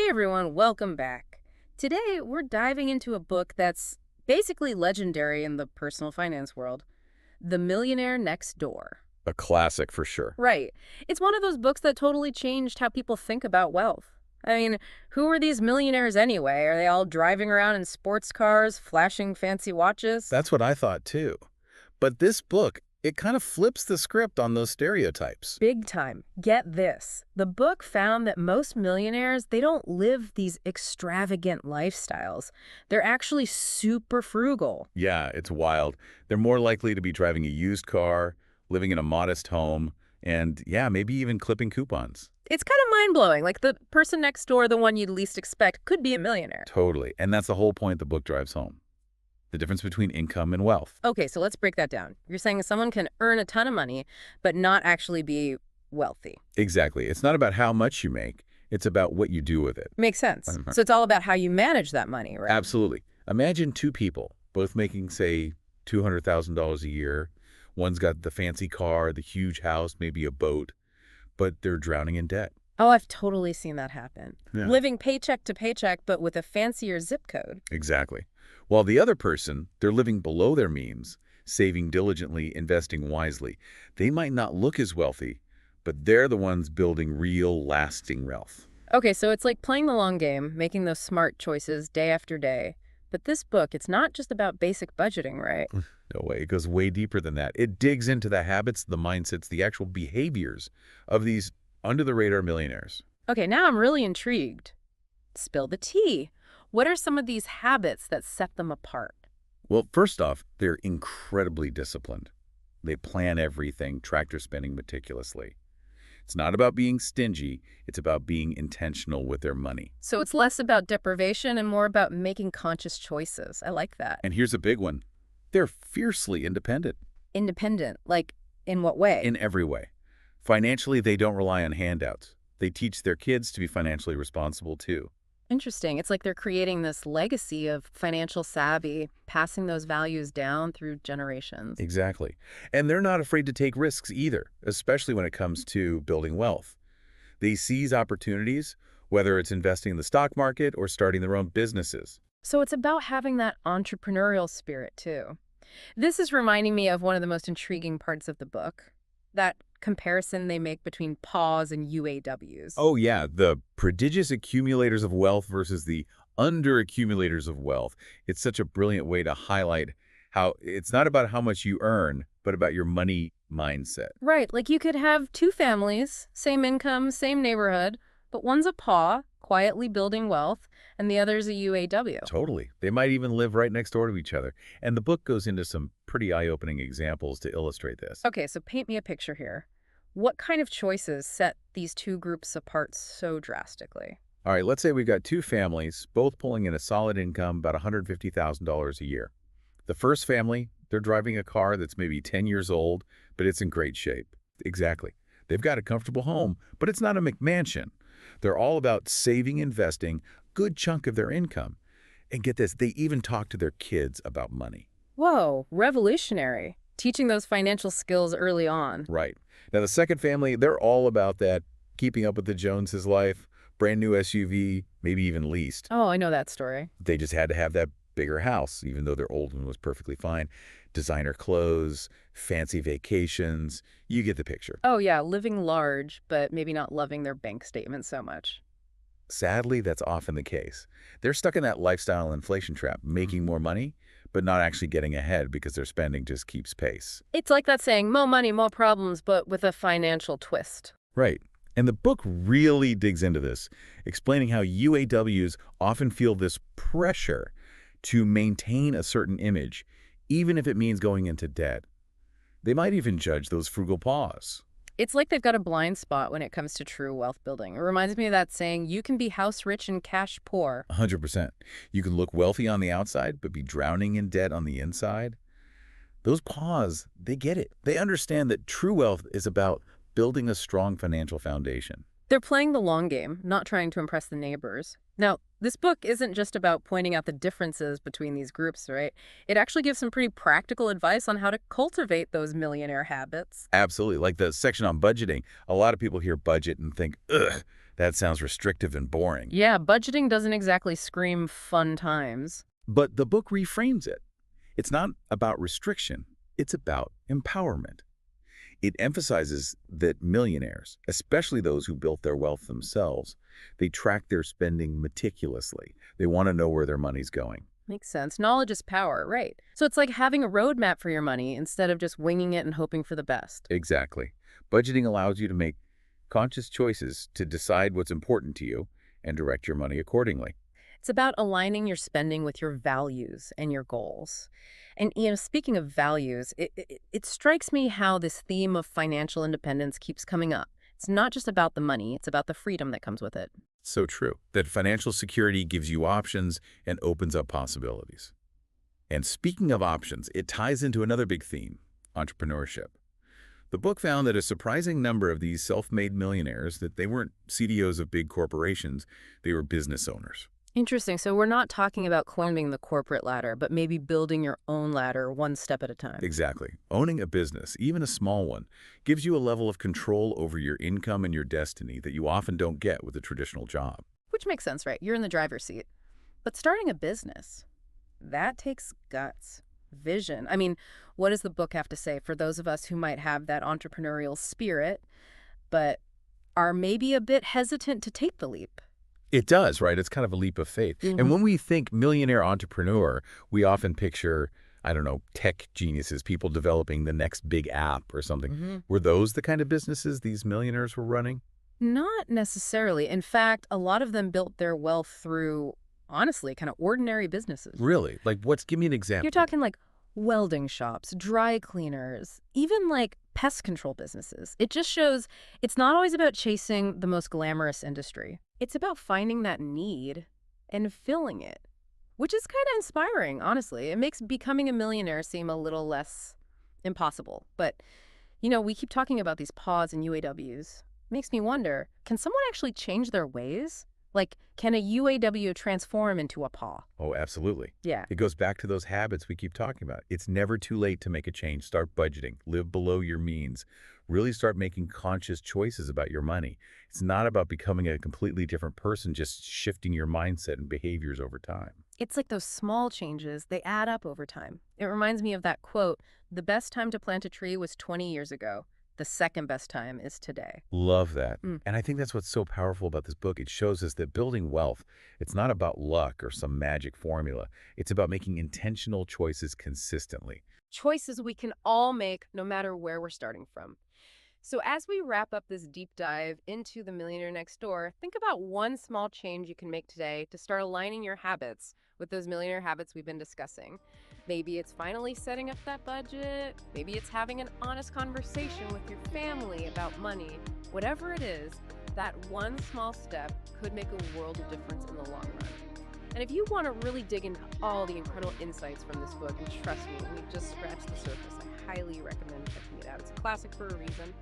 Hey everyone, welcome back. Today we're diving into a book that's basically legendary in the personal finance world, The Millionaire Next Door. A classic for sure. Right. It's one of those books that totally changed how people think about wealth. I mean, who are these millionaires anyway? Are they all driving around in sports cars, flashing fancy watches? That's what I thought too. But this book, it kind of flips the script on those stereotypes. Big time. Get this. The book found that most millionaires, they don't live these extravagant lifestyles. They're actually super frugal. Yeah, it's wild. They're more likely to be driving a used car, living in a modest home, and yeah, maybe even clipping coupons. It's kind of mind-blowing. Like the person next door, the one you'd least expect, could be a millionaire. Totally. And that's the whole point the book drives home. The difference between income and wealth. Okay, so let's break that down. You're saying someone can earn a ton of money, but not actually be wealthy. Exactly. It's not about how much you make. It's about what you do with it. Makes sense. So it's all about how you manage that money, right? Absolutely. Imagine two people, both making, say, $200,000 a year. One's got the fancy car, the huge house, maybe a boat, but they're drowning in debt. Oh, I've totally seen that happen. Yeah. Living paycheck to paycheck, but with a fancier zip code. Exactly. While the other person, they're living below their means, saving diligently, investing wisely. They might not look as wealthy, but they're the ones building real, lasting wealth. Okay, so it's like playing the long game, making those smart choices day after day. But this book, it's not just about basic budgeting, right? No way. It goes way deeper than that. It digs into the habits, the mindsets, the actual behaviors of these under-the-radar millionaires. Okay, now I'm really intrigued. Spill the tea. What are some of these habits that set them apart? Well, first off, they're incredibly disciplined. They plan everything, track their spending meticulously. It's not about being stingy. It's about being intentional with their money. So it's less about deprivation and more about making conscious choices. I like that. And here's a big one. They're fiercely independent. Independent, like in what way? In every way. Financially, they don't rely on handouts. They teach their kids to be financially responsible too. Interesting. It's like they're creating this legacy of financial savvy, passing those values down through generations. Exactly. And they're not afraid to take risks either, especially when it comes to building wealth. They seize opportunities, whether it's investing in the stock market or starting their own businesses. So it's about having that entrepreneurial spirit too. This is reminding me of one of the most intriguing parts of the book, that comparison they make between PAWs and UAWs. Oh yeah, the prodigious accumulators of wealth versus the under-accumulators of wealth. It's such a brilliant way to highlight how it's not about how much you earn, but about your money mindset. Right, like you could have two families, same income, same neighborhood, but one's a PAW, quietly building wealth, and the other's a UAW. Totally. They might even live right next door to each other. And the book goes into some pretty eye-opening examples to illustrate this. Okay, so paint me a picture here. What kind of choices set these two groups apart so drastically? All right, let's say we've got two families, both pulling in a solid income, about $150,000 a year. The first family, they're driving a car that's maybe 10 years old, but it's in great shape. Exactly. They've got a comfortable home, but it's not a McMansion. They're all about saving, investing, good chunk of their income. And get this, they even talk to their kids about money. Whoa, revolutionary. Teaching those financial skills early on. Right. Now, the second family, they're all about that, keeping up with the Joneses life, brand new SUV, maybe even leased. Oh, I know that story. They just had to have that bigger house, even though their old one was perfectly fine. Designer clothes, fancy vacations. You get the picture. Oh, yeah, living large, but maybe not loving their bank statement so much. Sadly, that's often the case. They're stuck in that lifestyle inflation trap, making more money, but not actually getting ahead because their spending just keeps pace. It's like that saying, more money, more problems, but with a financial twist. Right. And the book really digs into this, explaining how UAWs often feel this pressure to maintain a certain image, even if it means going into debt. They might even judge those frugal PAWs. It's like they've got a blind spot when it comes to true wealth building. It reminds me of that saying, you can be house rich and cash poor. 100%. You can look wealthy on the outside, but be drowning in debt on the inside. Those PAWs, they get it. They understand that true wealth is about building a strong financial foundation. They're playing the long game, not trying to impress the neighbors. Now, this book isn't just about pointing out the differences between these groups, right? It actually gives some pretty practical advice on how to cultivate those millionaire habits. Absolutely. Like the section on budgeting, a lot of people hear budget and think, ugh, That sounds restrictive and boring. Yeah, budgeting doesn't exactly scream fun times. But the book reframes it. It's not about restriction. It's about empowerment. It emphasizes that millionaires, especially those who built their wealth themselves, they track their spending meticulously. They want to know where their money's going. Makes sense. Knowledge is power, right? So it's like having a roadmap for your money instead of just winging it and hoping for the best. Exactly. Budgeting allows you to make conscious choices to decide what's important to you and direct your money accordingly. It's about aligning your spending with your values and your goals. And, speaking of values, it strikes me how this theme of financial independence keeps coming up. It's not just about the money, it's about the freedom that comes with it. So true. That financial security gives you options and opens up possibilities. And speaking of options, it ties into another big theme, entrepreneurship. The book found that a surprising number of these self-made millionaires, that they weren't CEOs of big corporations, they were business owners. Interesting. So we're not talking about climbing the corporate ladder, but maybe building your own ladder one step at a time. Exactly. Owning a business, even a small one, gives you a level of control over your income and your destiny that you often don't get with a traditional job. Which makes sense, right? You're in the driver's seat. But starting a business, that takes guts, vision. I mean, what does the book have to say for those of us who might have that entrepreneurial spirit, but are maybe a bit hesitant to take the leap? It does, right? It's kind of a leap of faith. And when we think millionaire entrepreneur, we often picture, I don't know, tech geniuses, people developing the next big app or something. Were those the kind of businesses these millionaires were running? Not necessarily. In fact, a lot of them built their wealth through, honestly, kind of ordinary businesses. Really? Like give me an example. You're talking like welding shops, dry cleaners, even like pest control businesses. It just shows it's not always about chasing the most glamorous industry. It's about finding that need and filling it, which is kind of inspiring, honestly. It makes becoming a millionaire seem a little less impossible. But, we keep talking about these pods and UAWs. Makes me wonder, can someone actually change their ways? Like, can a UAW transform into a paw? Oh, absolutely. Yeah. It goes back to those habits we keep talking about. It's never too late to make a change. Start budgeting. Live below your means. Really start making conscious choices about your money. It's not about becoming a completely different person, just shifting your mindset and behaviors over time. It's like those small changes, they add up over time. It reminds me of that quote, "The best time to plant a tree was 20 years ago. The second best time is today." Love that. And I think that's what's so powerful about this book. It shows us that building wealth, it's not about luck or some magic formula. It's about making intentional choices consistently. Choices we can all make no matter where we're starting from. So as we wrap up this deep dive into the Millionaire Next Door, think about one small change you can make today to start aligning your habits with those millionaire habits we've been discussing. Maybe it's finally setting up that budget. Maybe it's having an honest conversation with your family about money. Whatever it is, that one small step could make a world of difference in the long run. And if you want to really dig into all the incredible insights from this book, and trust me, we've just scratched the surface, I highly recommend checking it out. It's a classic for a reason.